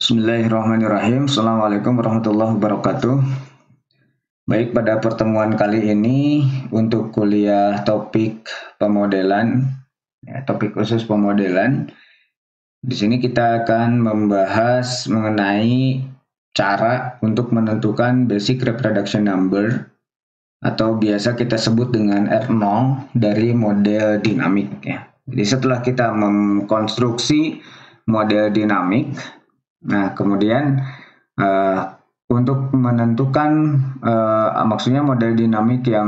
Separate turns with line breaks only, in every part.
Bismillahirrahmanirrahim. Assalamualaikum warahmatullahi wabarakatuh. Baik, pada pertemuan kali ini untuk kuliah topik pemodelan, topik khusus pemodelan. Di sini kita akan membahas mengenai cara untuk menentukan basic reproduction number atau biasa kita sebut dengan R0 dari model dinamik ya. Jadi setelah kita mengkonstruksi model dinamik, nah kemudian untuk menentukan maksudnya model dinamik yang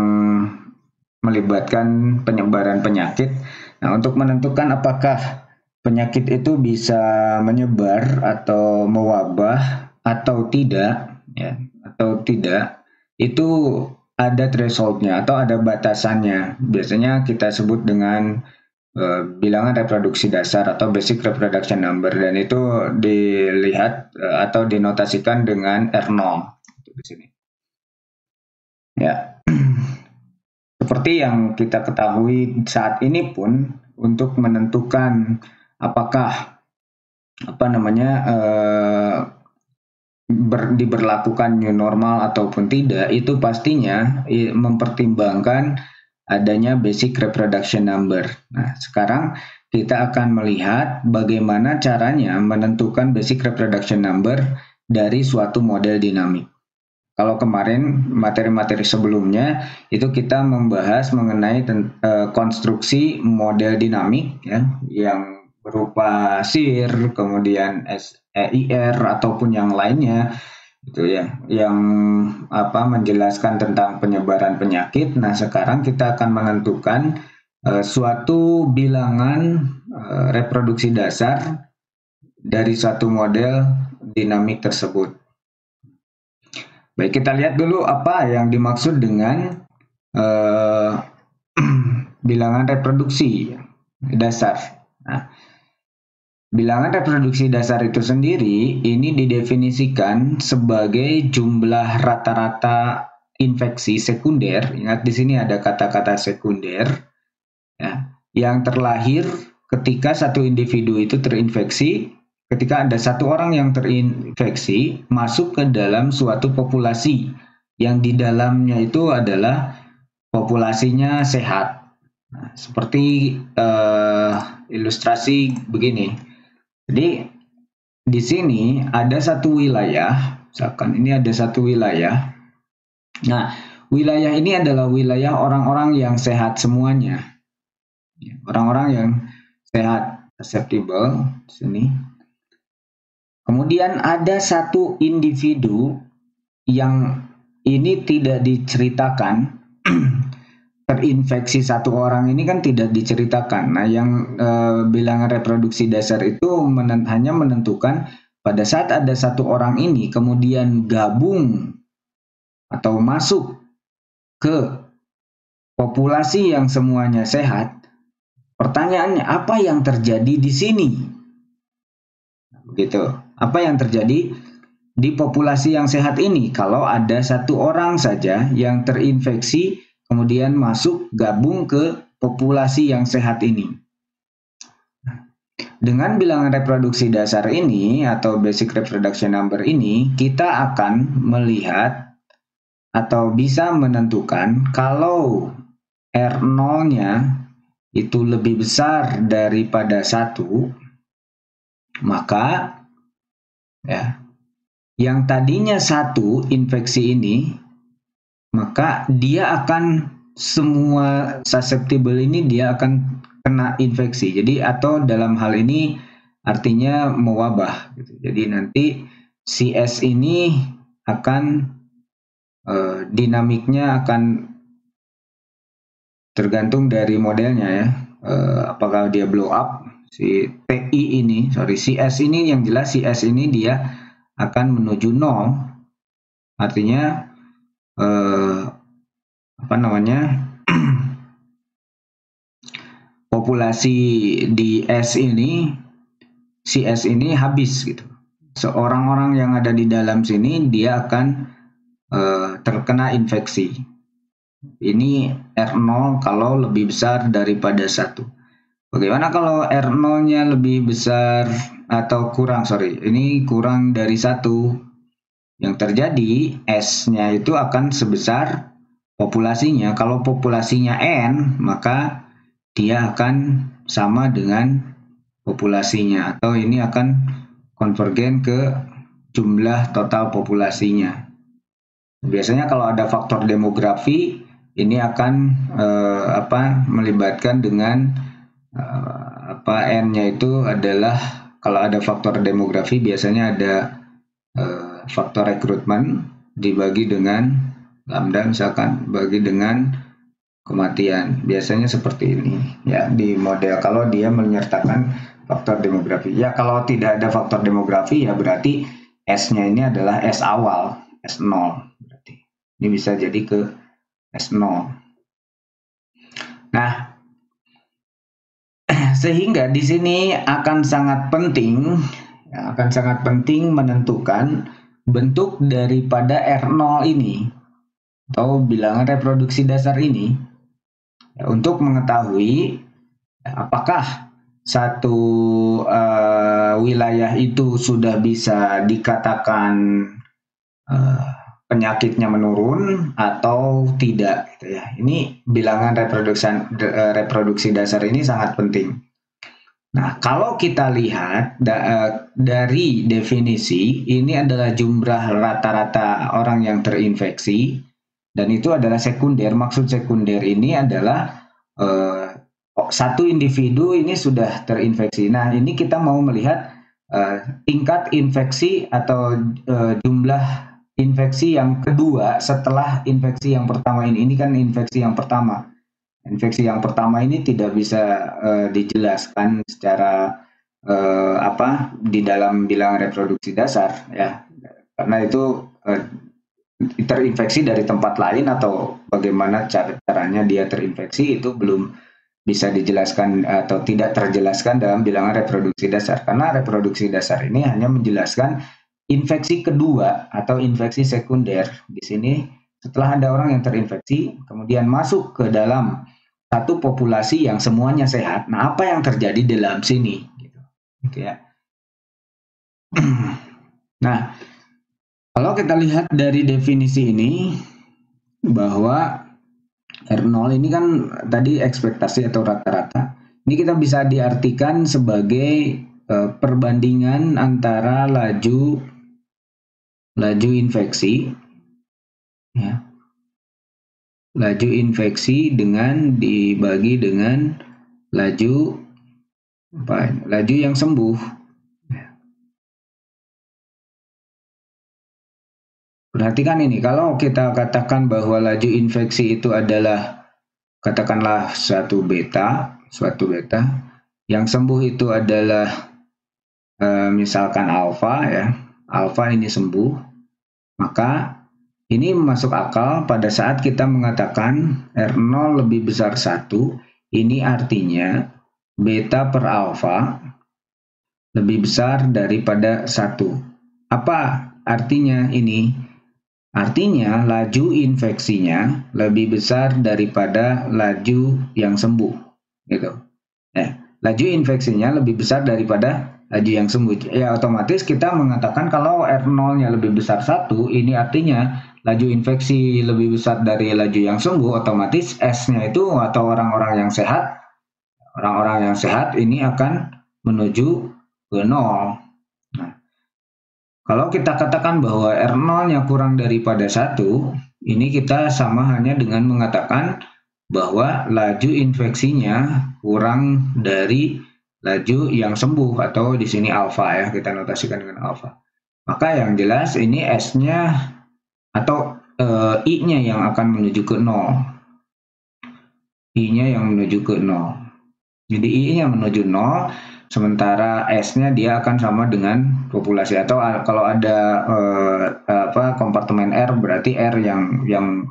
melibatkan penyebaran penyakit. Nah, untuk menentukan apakah penyakit itu bisa menyebar atau mewabah atau tidak, ya, itu ada thresholdnya atau ada batasannya. Biasanya kita sebut dengan bilangan reproduksi dasar atau basic reproduction number, dan itu dilihat atau dinotasikan dengan R0 di sini. Ya. Seperti yang kita ketahui saat ini pun untuk menentukan apakah diberlakukan new normal ataupun tidak, itu pastinya mempertimbangkan adanya basic reproduction number. Nah, sekarang kita akan melihat bagaimana caranya menentukan basic reproduction number dari suatu model dinamik. Kalau kemarin materi-materi sebelumnya itu kita membahas mengenai konstruksi model dinamik ya, yang berupa SIR, kemudian EIR ataupun yang lainnya itu ya, yang menjelaskan tentang penyebaran penyakit. Nah, sekarang kita akan menentukan suatu bilangan reproduksi dasar dari suatu model dinamik tersebut. Baik, kita lihat dulu apa yang dimaksud dengan bilangan reproduksi dasar. Nah, bilangan reproduksi dasar itu sendiri ini didefinisikan sebagai jumlah rata-rata infeksi sekunder. Ingat di sini ada kata-kata sekunder ya, yang terlahir ketika satu individu itu terinfeksi, ketika ada satu orang yang terinfeksi masuk ke dalam suatu populasi yang di dalamnya itu adalah populasinya sehat. Nah, seperti ilustrasi begini. Jadi di sini ada satu wilayah, misalkan ini ada satu wilayah. Nah, wilayah ini adalah wilayah orang-orang yang sehat semuanya. Orang-orang yang sehat, susceptible di sini. Kemudian ada satu individu yang ini tidak diceritakan. Terinfeksi satu orang ini kan tidak diceritakan. Nah, yang bilangan reproduksi dasar itu hanya menentukan pada saat ada satu orang ini kemudian gabung atau masuk ke populasi yang semuanya sehat. Pertanyaannya, apa yang terjadi di sini? Begitu. Apa yang terjadi di populasi yang sehat ini kalau ada satu orang saja yang terinfeksi kemudian masuk gabung ke populasi yang sehat ini. Dengan bilangan reproduksi dasar ini atau basic reproduction number ini, kita akan melihat atau bisa menentukan kalau R0-nya itu lebih besar daripada 1, maka ya, yang tadinya 1 infeksi ini, maka dia akan semua susceptible ini dia akan kena infeksi. Jadi atau dalam hal ini artinya mewabah. Gitu. Jadi nanti CS ini akan dinamiknya akan tergantung dari modelnya ya. Apakah dia blow up si TI ini, CS ini yang jelas CS ini dia akan menuju 0. Artinya populasi di S ini, CS ini habis gitu. Seorang-orang yang ada di dalam sini dia akan terkena infeksi. Ini R0 kalau lebih besar daripada 1. Bagaimana kalau R0-nya lebih besar atau kurang, ini kurang dari 1. Yang terjadi S-nya itu akan sebesar populasinya. Kalau populasinya N, maka dia akan sama dengan populasinya, atau ini akan konvergen ke jumlah total populasinya. Biasanya kalau ada faktor demografi, ini akan melibatkan dengan N-nya itu adalah, kalau ada faktor demografi biasanya ada faktor rekrutmen dibagi dengan lambda, misalkan bagi dengan kematian. Biasanya seperti ini ya di model kalau dia menyertakan faktor demografi. Ya kalau tidak ada faktor demografi ya berarti S-nya ini adalah S awal, S0. Berarti ini bisa jadi ke S0. Nah, sehingga di sini akan sangat penting menentukan bentuk daripada R0 ini atau bilangan reproduksi dasar ini ya, untuk mengetahui apakah satu wilayah itu sudah bisa dikatakan penyakitnya menurun atau tidak gitu ya. Ini bilangan reproduksi dasar ini sangat penting. Nah, kalau kita lihat dari definisi, ini adalah jumlah rata-rata orang yang terinfeksi, dan itu adalah sekunder. Maksud sekunder ini adalah satu individu ini sudah terinfeksi. Nah, ini kita mau melihat tingkat infeksi atau jumlah infeksi yang kedua setelah infeksi yang pertama ini. Ini kan infeksi yang pertama. Infeksi yang pertama ini tidak bisa dijelaskan secara di dalam bilangan reproduksi dasar ya, karena itu terinfeksi dari tempat lain atau bagaimana caranya dia terinfeksi itu belum bisa dijelaskan atau tidak terjelaskan dalam bilangan reproduksi dasar, karena reproduksi dasar ini hanya menjelaskan infeksi kedua atau infeksi sekunder. Di sini setelah ada orang yang terinfeksi kemudian masuk ke dalam satu populasi yang semuanya sehat. Nah, apa yang terjadi dalam sini? Gitu ya. Nah, kalau kita lihat dari definisi ini, bahwa R0 ini kan tadi ekspektasi atau rata-rata. Ini kita bisa diartikan sebagai perbandingan antara laju infeksi, ya. Laju infeksi dengan dibagi dengan laju yang sembuh. Perhatikan ini, kalau kita katakan bahwa laju infeksi itu adalah katakanlah suatu beta, yang sembuh itu adalah misalkan alfa ya, alfa ini sembuh, maka ini masuk akal pada saat kita mengatakan R0 lebih besar 1, ini artinya beta per alfa lebih besar daripada 1. Apa artinya ini? Artinya laju infeksinya lebih besar daripada laju yang sembuh. Gitu. Laju infeksinya lebih besar daripada laju yang sembuh. Ya otomatis kita mengatakan kalau R0-nya lebih besar 1, ini artinya laju infeksi lebih besar dari laju yang sembuh, otomatis S-nya itu atau orang-orang yang sehat ini akan menuju ke 0. Nah, kalau kita katakan bahwa R0-nya kurang daripada 1, ini kita sama hanya dengan mengatakan bahwa laju infeksinya kurang dari laju yang sembuh, atau di sini alfa ya, kita notasikan dengan alfa. Maka yang jelas ini S-nya atau I-nya yang akan menuju ke 0. I-nya yang menuju ke 0. Jadi I-nya menuju 0, sementara S-nya dia akan sama dengan populasi, atau kalau ada kompartemen R, berarti R yang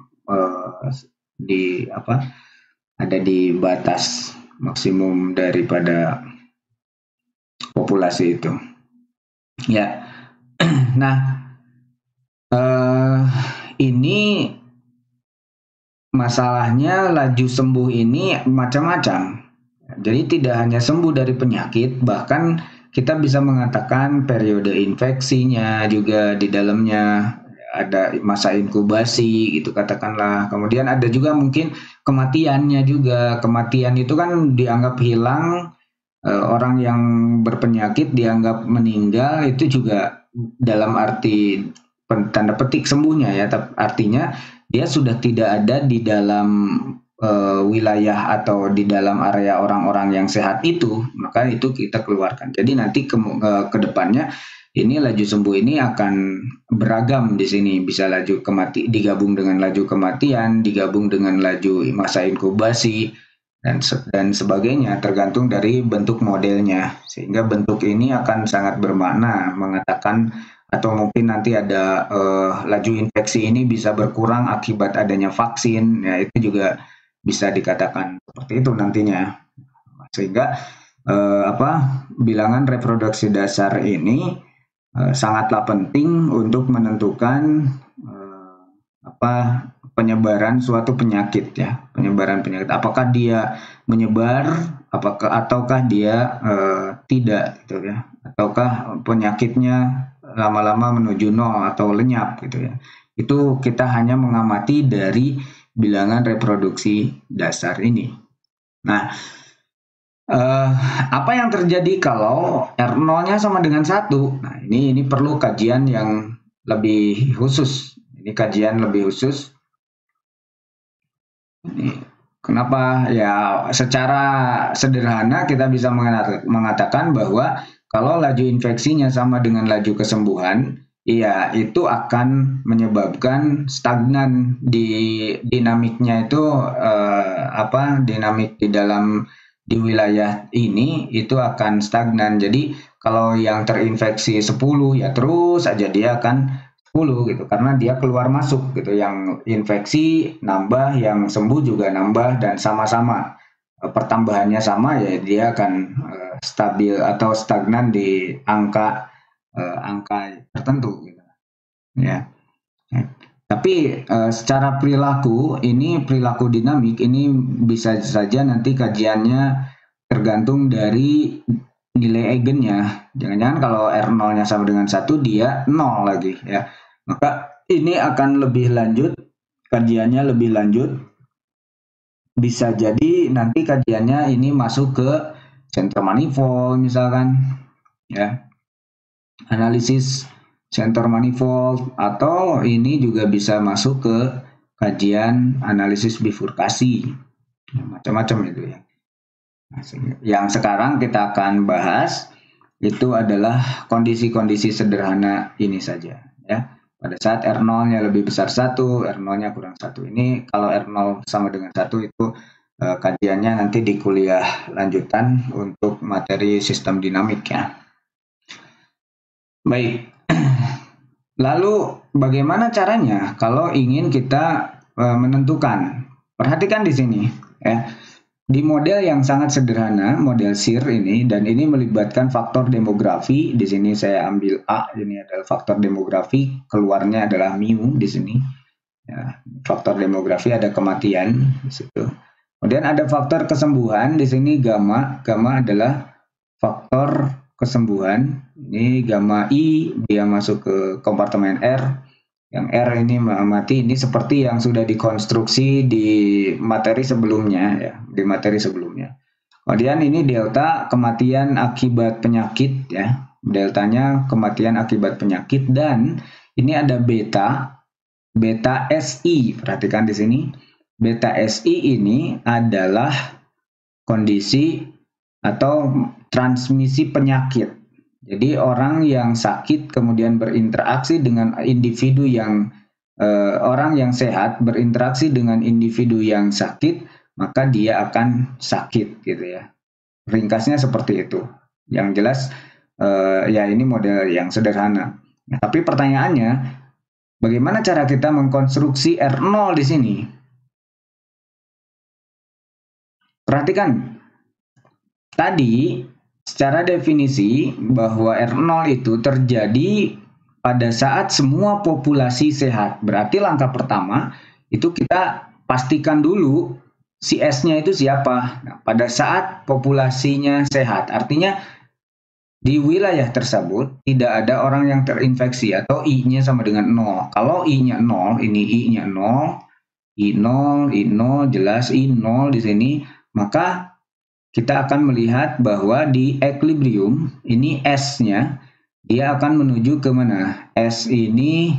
ada di batas maksimum daripada populasi itu. Ya. Nah, ini masalahnya laju sembuh ini macam-macam. Jadi tidak hanya sembuh dari penyakit, bahkan kita bisa mengatakan periode infeksinya juga di dalamnya, ada masa inkubasi gitu katakanlah. Kemudian ada juga mungkin kematiannya juga. Kematian itu kan dianggap hilang, orang yang berpenyakit dianggap meninggal, itu juga dalam arti tanda petik sembuhnya ya, artinya dia sudah tidak ada di dalam wilayah atau di dalam area orang-orang yang sehat itu, maka itu kita keluarkan. Jadi nanti ke depannya ini laju sembuh ini akan beragam di sini, bisa laju digabung dengan laju kematian, digabung dengan laju masa inkubasi dan sebagainya, tergantung dari bentuk modelnya. Sehingga bentuk ini akan sangat bermakna mengatakan, atau mungkin nanti ada laju infeksi ini bisa berkurang akibat adanya vaksin, ya itu juga bisa dikatakan seperti itu nantinya. Sehingga bilangan reproduksi dasar ini sangatlah penting untuk menentukan penyebaran suatu penyakit ya, penyebaran penyakit. Apakah dia menyebar, ataukah dia tidak gitu ya, ataukah penyakitnya lama-lama menuju nol atau lenyap gitu ya. Itu kita hanya mengamati dari bilangan reproduksi dasar ini. Nah, apa yang terjadi kalau R0-nya sama dengan 1? Nah, ini perlu kajian yang lebih khusus. Ini kajian lebih khusus. Ini kenapa? Ya, secara sederhana kita bisa mengatakan bahwa kalau laju infeksinya sama dengan laju kesembuhan, iya, itu akan menyebabkan stagnan di dinamiknya itu, dinamik di wilayah ini itu akan stagnan. Jadi kalau yang terinfeksi 10 ya terus aja dia akan 10 gitu, karena dia keluar masuk gitu. Yang infeksi nambah, yang sembuh juga nambah, dan sama-sama pertambahannya sama, ya dia akan stabil atau stagnan di angka tertentu gitu. Ya. Tapi secara perilaku dinamik ini bisa saja nanti kajiannya tergantung dari nilai eigennya. Jangan-jangan kalau R0-nya sama dengan 1 dia 0 lagi ya. Maka ini akan lebih lanjut, kajiannya lebih lanjut. Bisa jadi nanti kajiannya ini masuk ke center manifold misalkan ya. Analisis center manifold, atau ini juga bisa masuk ke kajian analisis bifurkasi. Macam-macam itu ya. Yang sekarang kita akan bahas itu adalah kondisi-kondisi sederhana ini saja ya. Pada saat R0-nya lebih besar 1, R0-nya kurang 1. Ini kalau R0 sama dengan 1 itu kajiannya nanti di kuliah lanjutan untuk materi sistem dinamik ya. Baik. Lalu bagaimana caranya kalau ingin kita menentukan? Perhatikan di sini ya. Di model yang sangat sederhana, model SIR ini, dan ini melibatkan faktor demografi. Di sini saya ambil A, ini adalah faktor demografi, keluarnya adalah mu di sini. Ya, faktor demografi ada kematian di situ. Kemudian ada faktor kesembuhan di sini gamma. Gamma adalah faktor kesembuhan. Ini gamma I, dia masuk ke kompartemen R. Yang R ini mati, ini seperti yang sudah dikonstruksi di materi sebelumnya ya, di materi sebelumnya. Kemudian ini delta, kematian akibat penyakit ya. Deltanya kematian akibat penyakit, dan ini ada beta, beta SI. Perhatikan di sini. Beta SI ini adalah kondisi atau transmisi penyakit. Jadi orang yang sakit kemudian berinteraksi dengan individu yang orang yang sehat berinteraksi dengan individu yang sakit, maka dia akan sakit gitu ya. Ringkasnya seperti itu. Yang jelas ya ini model yang sederhana. Nah, tapi pertanyaannya, bagaimana cara kita mengkonstruksi R0 di sini? Perhatikan. Tadi secara definisi bahwa R0 itu terjadi pada saat semua populasi sehat. Berarti langkah pertama itu kita pastikan dulu si S-nya itu siapa. Nah, pada saat populasinya sehat, artinya di wilayah tersebut tidak ada orang yang terinfeksi atau I-nya sama dengan 0. Kalau I-nya 0, ini I-nya 0, I0, I0, jelas I0 di sini, maka kita akan melihat bahwa di equilibrium, ini S-nya, dia akan menuju ke mana? S ini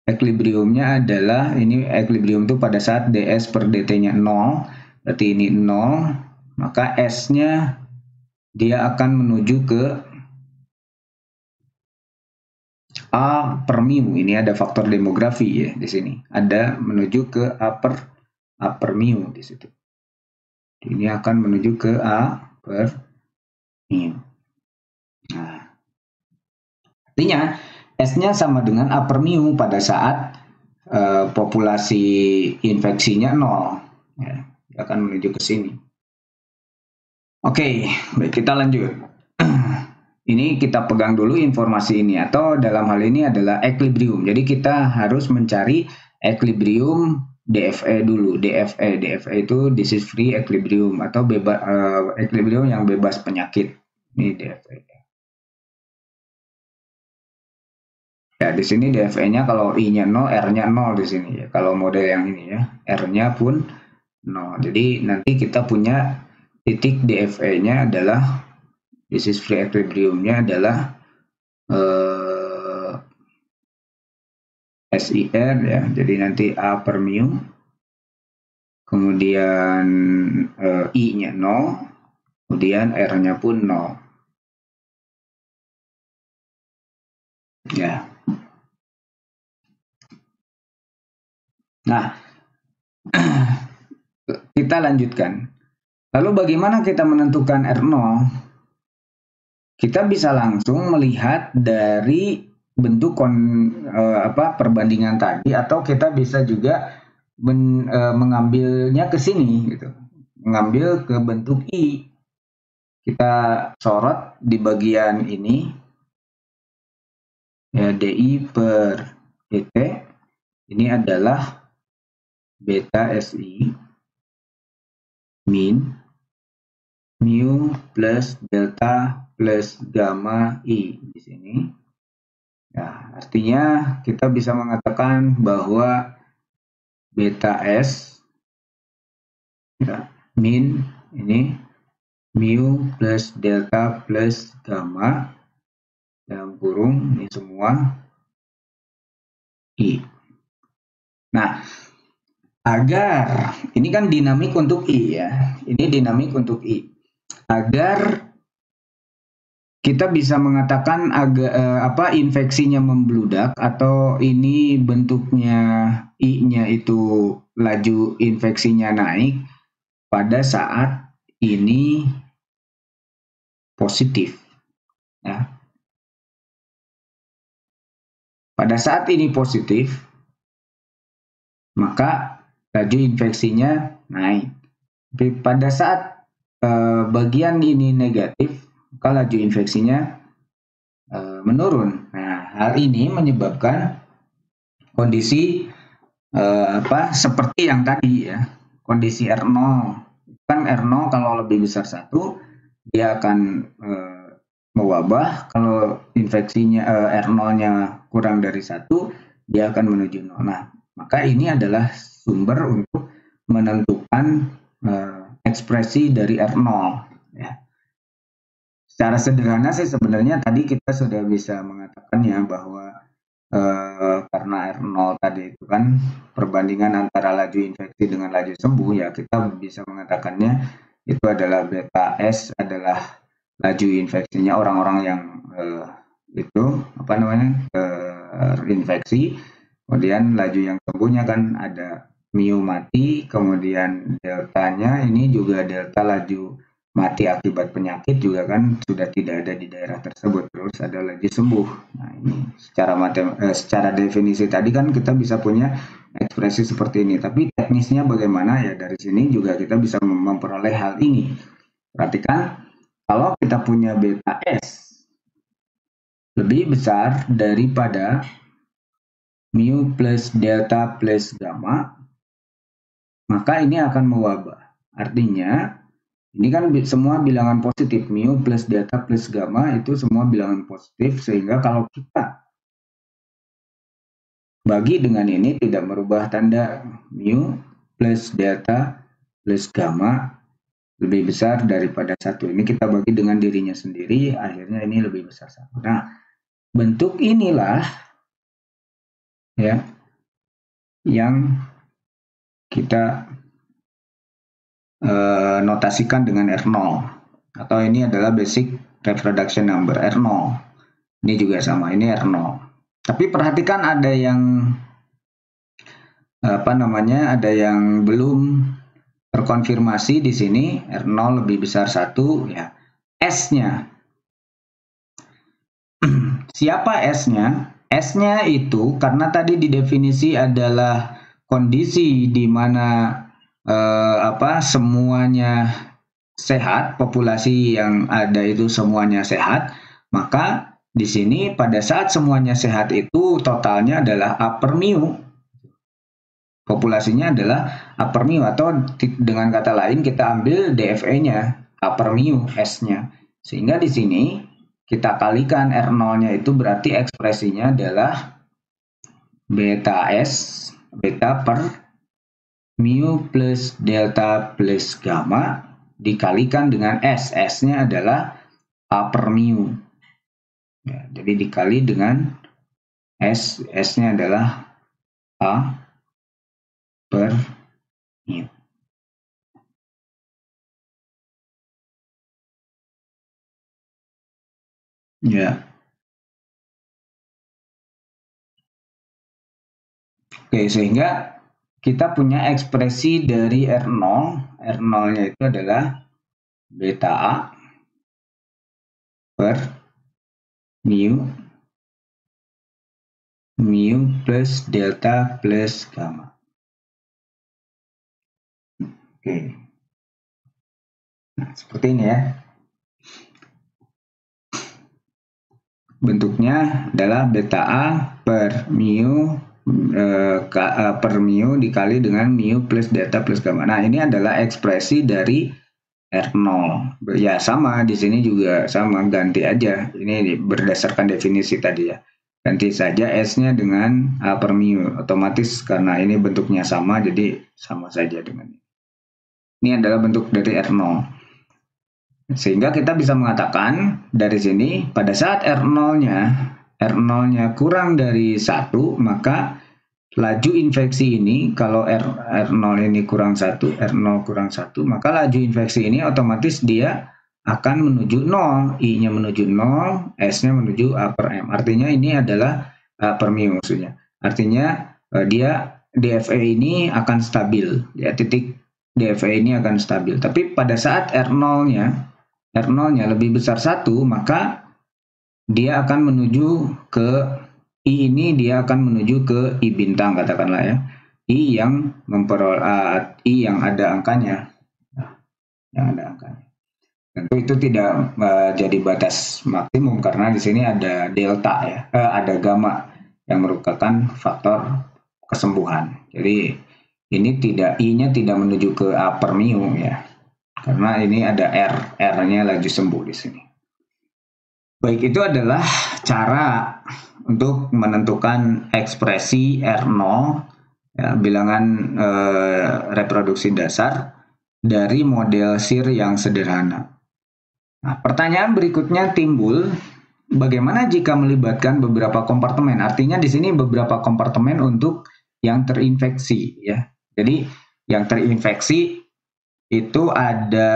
equilibriumnya adalah, ini equilibrium itu pada saat ds per dt-nya 0, berarti ini 0, maka S-nya dia akan menuju ke A per mu. Ini ada faktor demografi ya di sini. Ada menuju ke A per mu di situ. Ini akan menuju ke A per mu. Nah, artinya S-nya sama dengan A per mu pada saat populasi infeksinya 0. Ya, akan menuju ke sini. Oke, baik, kita lanjut. Ini kita pegang dulu informasi ini, atau dalam hal ini adalah equilibrium. Jadi kita harus mencari equilibrium DFE dulu. DFE itu disease free equilibrium atau equilibrium yang bebas penyakit. Ini DFE. Ya, di sini DFE-nya kalau I-nya 0, R-nya 0 di sini ya. Kalau model yang ini ya, R-nya pun 0. Jadi nanti kita punya titik DFE-nya adalah disease free equilibrium-nya adalah SIR ya. Jadi nanti A per mu, kemudian I-nya 0, kemudian R-nya pun 0. Ya. Nah, kita lanjutkan. Lalu bagaimana kita menentukan R0? Kita bisa langsung melihat dari bentuk perbandingan tadi, atau kita bisa juga mengambilnya ke sini gitu. Mengambil ke bentuk I. Kita sorot di bagian ini ya, DI per DT ini adalah beta SI min mu plus delta plus gamma I di sini. Ya, artinya kita bisa mengatakan bahwa beta S ya, min ini mu plus delta plus gamma dalam kurung ini semua I. Nah, agar ini kan dinamik untuk I ya, ini dinamik untuk I. Agar kita bisa mengatakan infeksinya membludak atau ini bentuknya I-nya itu laju infeksinya naik pada saat ini positif ya. Pada saat ini positif, maka laju infeksinya naik. Tapi pada saat bagian ini negatif, maka laju infeksinya menurun. Nah, hal ini menyebabkan kondisi seperti yang tadi ya, kondisi R0. Kan R0 kalau lebih besar 1, dia akan mewabah. Kalau infeksinya R0-nya kurang dari 1, dia akan menuju 0. Nah, maka ini adalah sumber untuk menentukan ekspresi dari R0 ya. Secara sederhana sih sebenarnya tadi kita sudah bisa mengatakan ya bahwa karena R0 tadi itu kan perbandingan antara laju infeksi dengan laju sembuh ya, kita bisa mengatakannya itu adalah beta S adalah laju infeksinya orang-orang yang terinfeksi. Kemudian laju yang sembuhnya kan ada mu mati, kemudian deltanya ini juga delta laju mati akibat penyakit juga kan sudah tidak ada di daerah tersebut, terus ada lagi sembuh. Nah, ini secara definisi tadi kan kita bisa punya ekspresi seperti ini, tapi teknisnya bagaimana ya, dari sini juga kita bisa memperoleh hal ini. Perhatikan, kalau kita punya beta S lebih besar daripada mu plus delta plus gamma, maka ini akan mewabah. Artinya Ini kan semua bilangan positif, mu plus delta plus gamma itu semua bilangan positif, sehingga kalau kita bagi dengan ini tidak merubah tanda, mu plus delta plus gamma lebih besar daripada 1. Ini kita bagi dengan dirinya sendiri, akhirnya ini lebih besar 1. Nah, bentuk inilah ya yang kita notasikan dengan R0, atau ini adalah basic reproduction number R0. Ini juga sama, ini R0. Tapi perhatikan ada yang ada yang belum terkonfirmasi di sini. R0 lebih besar 1 ya. S-nya. Siapa S-nya? S-nya itu karena tadi di definisi adalah kondisi di mana semuanya sehat, populasi yang ada itu semuanya sehat, maka di sini pada saat semuanya sehat itu totalnya adalah upper mu. Populasinya adalah upper mu, atau dengan kata lain kita ambil DFA-nya, upper mu, S-nya. Sehingga di sini kita kalikan R0-nya itu berarti ekspresinya adalah beta S, beta per mu plus delta plus gamma dikalikan dengan S. S-nya adalah upper mu. Ya, jadi dikali dengan S. S-nya adalah A per mu. Ya. Oke, sehingga kita punya ekspresi dari R0. R0-nya itu adalah beta A per mu plus delta plus gamma. Oke. Nah, seperti ini ya. Bentuknya adalah beta A per mu dikali dengan mu plus delta plus gamma. Nah, ini adalah ekspresi dari R0. Ya, sama di sini juga sama, ganti aja. Ini berdasarkan definisi tadi ya. Ganti saja S-nya dengan A per mu. Otomatis karena ini bentuknya sama, jadi sama saja dengan ini. Ini adalah bentuk dari R0. Sehingga kita bisa mengatakan dari sini pada saat R0-nya kurang dari 1, maka laju infeksi ini, kalau R0 ini kurang 1, R0 kurang 1, maka laju infeksi ini otomatis dia akan menuju 0, I-nya menuju 0, S-nya menuju A per M. Artinya ini adalah A per mu maksudnya. Artinya dia DFA ini akan stabil, ya, titik DFA ini akan stabil. Tapi pada saat R0-nya lebih besar 1, maka dia akan menuju ke I ini, dia akan menuju ke I bintang, katakanlah ya. I yang I yang ada angkanya. Yang ada angkanya. Tentu itu tidak jadi batas maksimum karena di sini ada delta ya, ada gamma yang merupakan faktor kesembuhan. Jadi ini I-nya tidak menuju ke A per mu ya. Karena ini ada R-nya laju sembuh di sini. Baik, itu adalah cara untuk menentukan ekspresi R0, ya, bilangan reproduksi dasar dari model SIR yang sederhana. Nah, pertanyaan berikutnya timbul, bagaimana jika melibatkan beberapa kompartemen? Artinya di sini beberapa kompartemen untuk yang terinfeksi, ya. Jadi yang terinfeksi itu ada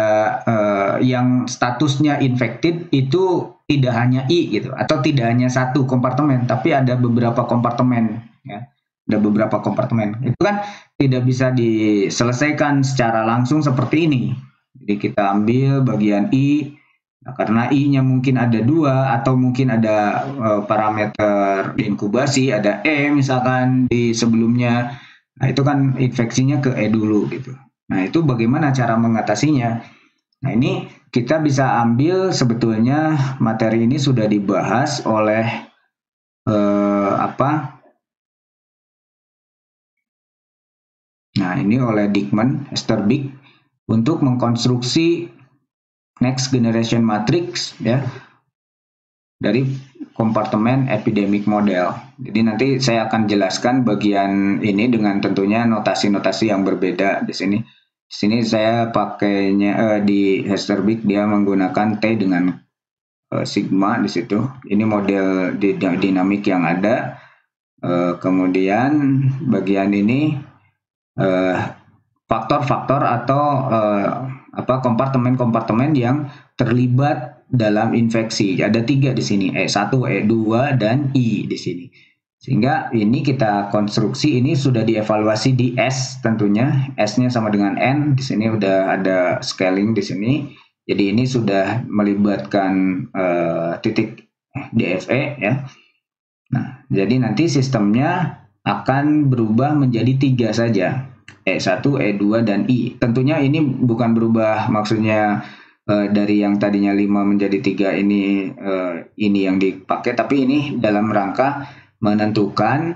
yang statusnya infected itu tidak hanya I gitu, atau tidak hanya satu kompartemen, tapi ada beberapa kompartemen ya. Ada beberapa kompartemen. Itu kan tidak bisa diselesaikan secara langsung seperti ini. Jadi kita ambil bagian I, nah, karena I-nya mungkin ada 2 atau mungkin ada parameter inkubasi, ada E misalkan di sebelumnya. Nah, itu kan infeksinya ke E dulu gitu. Nah, itu bagaimana cara mengatasinya? Nah, ini kita bisa ambil, sebetulnya materi ini sudah dibahas oleh Nah, ini oleh Dickman, Esterbik, untuk mengkonstruksi next generation matrix ya dari kompartemen epidemic model. Jadi nanti saya akan jelaskan bagian ini dengan tentunya notasi-notasi yang berbeda di sini. Di sini saya pakainya di Hesterbeek dia menggunakan T dengan sigma di situ. Ini model dinamik yang ada. Kemudian bagian ini faktor-faktor atau kompartemen-kompartemen yang terlibat dalam infeksi. Ada 3 di sini, E1, E2, dan I di sini. Sehingga ini kita konstruksi, ini sudah dievaluasi di S tentunya. S-nya sama dengan N, di sini udah ada scaling di sini. Jadi ini sudah melibatkan titik DFE ya. Nah, jadi nanti sistemnya akan berubah menjadi 3 saja. E1, E2, dan I. Tentunya ini bukan berubah maksudnya dari yang tadinya 5 menjadi 3 ini yang dipakai, tapi ini dalam rangka menentukan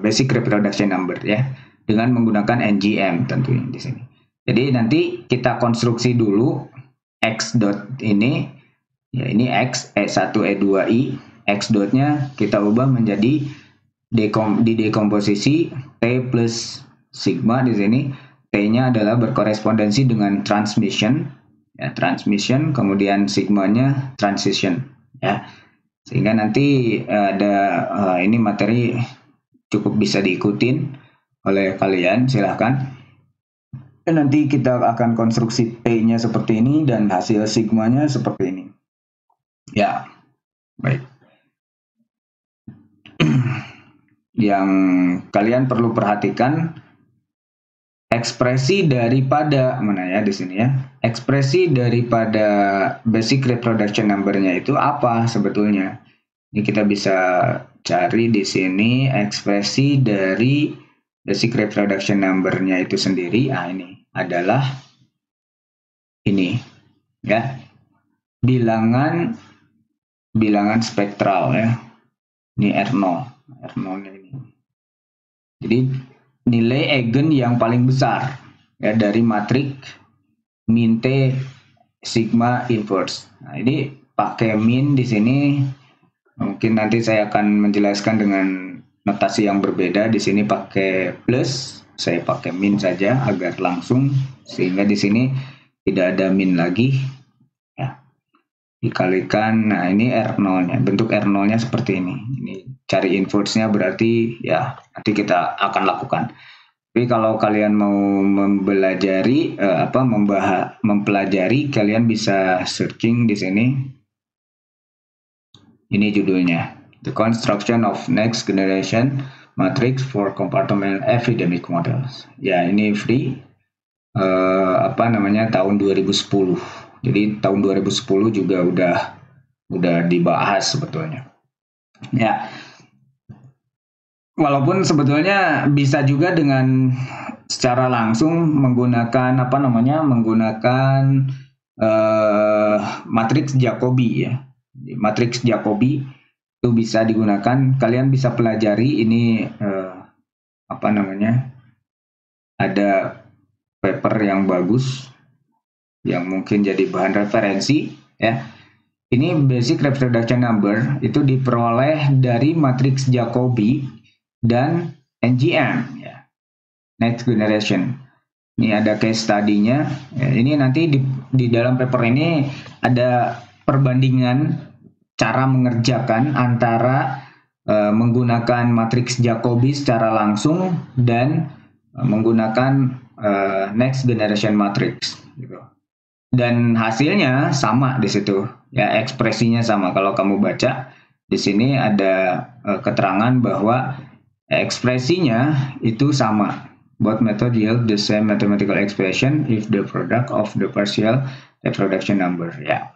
basic reproduction number ya, dengan menggunakan NGM tentunya di sini. Jadi nanti kita konstruksi dulu X dot ini, ya ini X, E1, E2, I. X dotnya kita ubah menjadi didekomposisi T plus sigma di sini. T-nya adalah berkorespondensi dengan transmission, ya, transmission, kemudian sigmanya transition, ya. Sehingga nanti ada ini materi cukup bisa diikutin oleh kalian, silahkan. Dan nanti kita akan konstruksi T-nya seperti ini dan hasil sigmanya seperti ini. Ya, baik. Yang kalian perlu perhatikan ekspresi daripada di sini ya. Ekspresi daripada basic reproduction number-nya itu apa sebetulnya? Ini kita bisa cari di sini ekspresi dari basic reproduction number-nya itu sendiri. Ini adalah ini ya. Bilangan spektral ya. Ini R0 ini. Jadi nilai eigen yang paling besar ya dari matrik min T sigma inverse. Nah, ini pakai min di sini. Mungkin nanti saya akan menjelaskan dengan notasi yang berbeda. Di sini pakai plus, saya pakai min saja agar langsung, sehingga di sini tidak ada min lagi. Ya. Dikalikan, nah ini R0-nya, bentuk R0-nya seperti ini. Ini cari inverse-nya berarti ya nanti kita akan lakukan. Tapi kalau kalian mau mempelajari, kalian bisa searching di sini. Ini judulnya, The Construction of Next Generation Matrix for Compartment Epidemic Models. Ya, ini free. Tahun 2010. Jadi tahun 2010 juga udah dibahas sebetulnya. Ya. Walaupun sebetulnya bisa juga dengan secara langsung menggunakan matriks Jacobi ya. Matriks Jacobi itu bisa digunakan. Kalian bisa pelajari ini ada paper yang bagus yang mungkin jadi bahan referensi ya. Ini basic reproduction number itu diperoleh dari matriks Jacobi dan NGM ya. Next generation. Ini ada case study-nya. Ya, ini nanti di dalam paper ini ada perbandingan cara mengerjakan antara menggunakan matriks Jacobi secara langsung dan menggunakan next generation matrix gitu. Dan hasilnya sama di situ. Ya, ekspresinya sama. Kalau kamu baca di sini ada keterangan bahwa ekspresinya itu sama. Both method yield the same mathematical expression if the product of the partial reproduction number. Ya,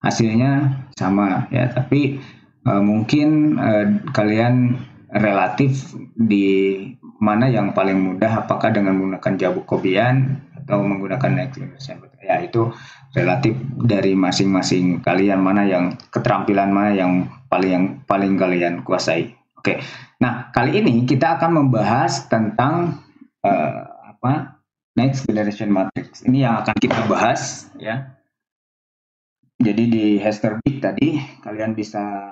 hasilnya sama ya. Tapi mungkin kalian relatif di mana yang paling mudah, apakah dengan menggunakan Jacobian atau menggunakan next generation. Ya, itu relatif dari masing-masing kalian, mana yang keterampilan mana yang paling kalian kuasai. Oke. Nah, kali ini kita akan membahas tentang next generation matrix. Ini yang akan kita bahas ya. Jadi di Hesterbeek tadi kalian bisa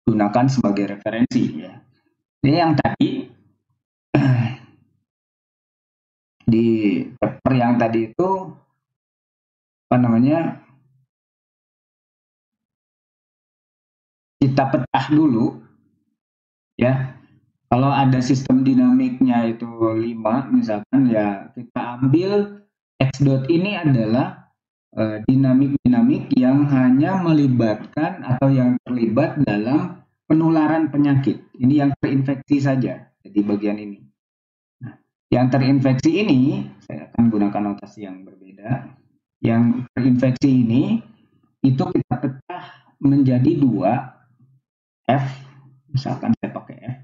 gunakan sebagai referensi ya. Ini yang tadi di paper yang tadi itu apa namanya, kita pecah dulu ya. Kalau ada sistem dinamiknya itu 5 misalkan ya, kita ambil X dot ini adalah dinamik-dinamik yang hanya melibatkan atau yang terlibat dalam penularan penyakit. Ini yang terinfeksi saja di bagian ini. Nah, yang terinfeksi ini, saya akan gunakan notasi yang berbeda. Yang terinfeksi ini, itu kita pecah menjadi 2, F, misalkan saya pakai F,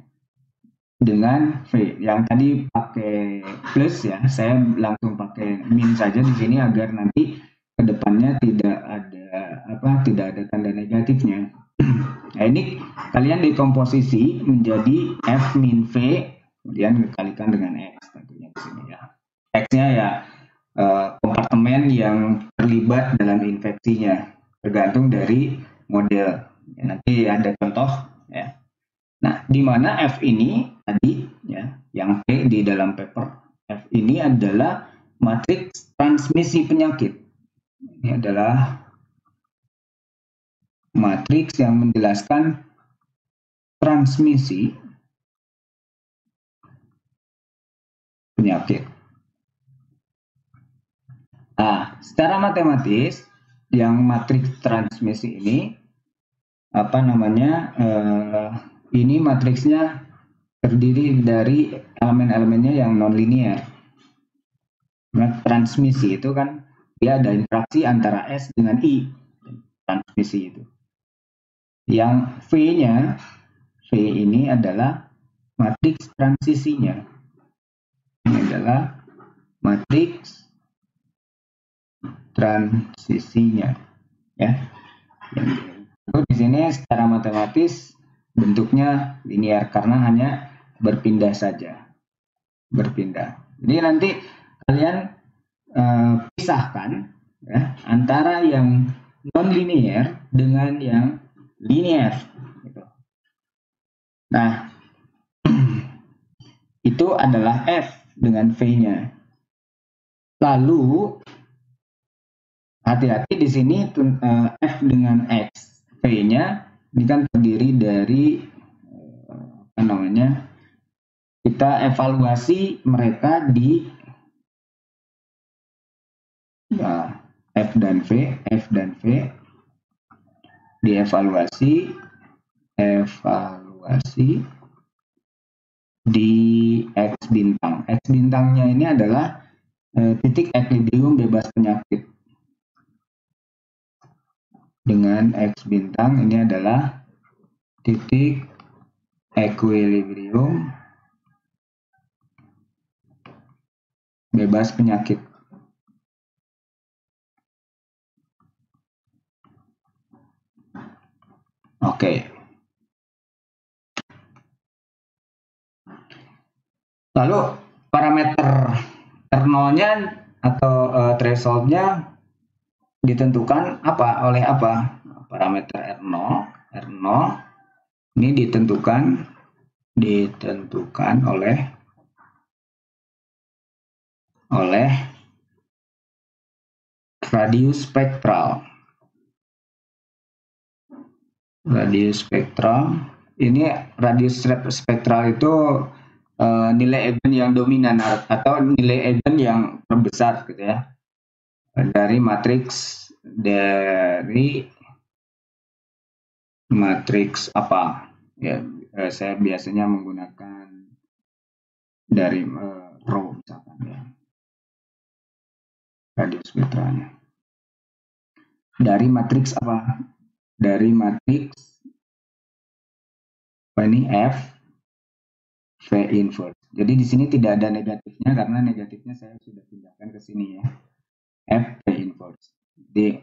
dengan V. Yang tadi pakai plus ya, saya langsung pakai min saja di sini agar nanti kedepannya tidak ada tanda negatifnya. Nah, ini kalian dekomposisi menjadi F min V, kemudian dikalikan dengan X tentunya di sini ya. X-nya ya kompartemen yang terlibat dalam infeksinya, tergantung dari model. Ya, nanti ada contoh ya. Nah, di mana F ini tadi ya, yang P di dalam paper, F ini adalah matriks transmisi penyakit. Ini adalah matriks yang menjelaskan transmisi penyakit. Nah, secara matematis yang matriks transmisi ini ini matriksnya terdiri dari elemen-elemennya yang non-linear. Nah, transmisi itu kan dia ada interaksi antara S dengan I, transmisi itu. Yang V-nya, V ini adalah matriks transisinya. Ini adalah matriks transisinya, ya. Di sini secara matematis bentuknya linear karena hanya berpindah saja, berpindah. Jadi nanti kalian pisahkan ya, antara yang non-linear dengan yang linear. Gitu. Nah, itu adalah F dengan V-nya. Lalu hati-hati di sini F dengan X, V-nya ini kan terdiri dari kita evaluasi mereka di F dan V dievaluasi di X bintang. X bintangnya ini adalah titik equilibrium bebas penyakit. Dengan X bintang ini adalah titik equilibrium bebas penyakit. Oke. Lalu parameter R0-nya atau threshold-nya ditentukan oleh apa? Parameter R0 ini ditentukan oleh radius spektral. Radius spektral, ini radius spektral itu nilai Eben yang dominan atau nilai Eben yang terbesar gitu ya, dari matriks apa ya, saya biasanya menggunakan dari rho misalkan ya, radius spektralnya dari matriks apa, dari matriks F V inverse. Jadi di sini tidak ada negatifnya karena negatifnya saya sudah pindahkan ke sini ya, F V inverse. Jadi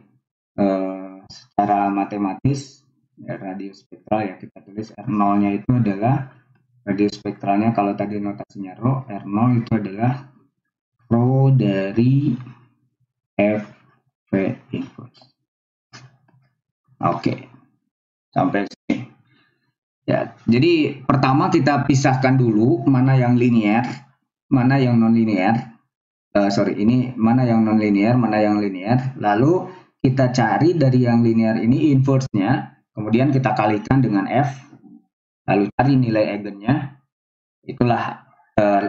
secara matematis radio spektral ya, kita tulis R0-nya itu adalah radio spektralnya, kalau tadi notasinya rho, R0 itu adalah rho dari FV inverse. Oke, sampai sini. Ya, jadi pertama kita pisahkan dulu mana yang linear, mana yang non-linear. Ini mana yang non-linear, mana yang linear. Lalu kita cari dari yang linear ini inverse-nya, kemudian kita kalikan dengan F, lalu cari nilai eigennya. Itulah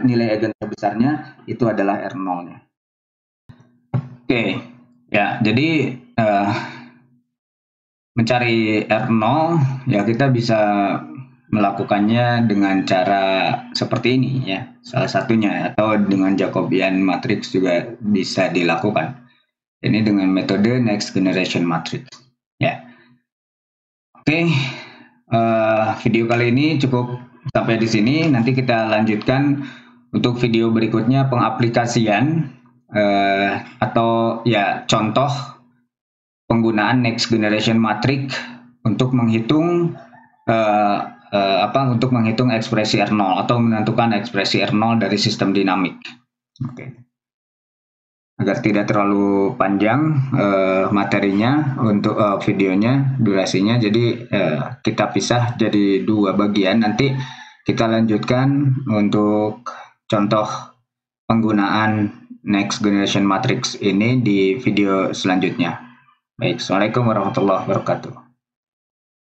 nilai eigen terbesarnya, itu adalah R0-nya. Oke, ya, jadi mencari R0 ya kita bisa melakukannya dengan cara seperti ini ya, salah satunya, atau dengan Jacobian matrix juga bisa dilakukan. Ini dengan metode next generation matrix ya. Oke, video kali ini cukup sampai di sini. Nanti kita lanjutkan untuk video berikutnya, pengaplikasian atau ya contoh penggunaan next generation matrix untuk menghitung untuk menghitung ekspresi R0 atau menentukan ekspresi R0 dari sistem dinamik. Oke. Agar tidak terlalu panjang materinya untuk videonya, durasinya, jadi kita pisah jadi 2 bagian. Nanti kita lanjutkan untuk contoh penggunaan next generation matrix ini di video selanjutnya. Baik, assalamualaikum warahmatullahi wabarakatuh.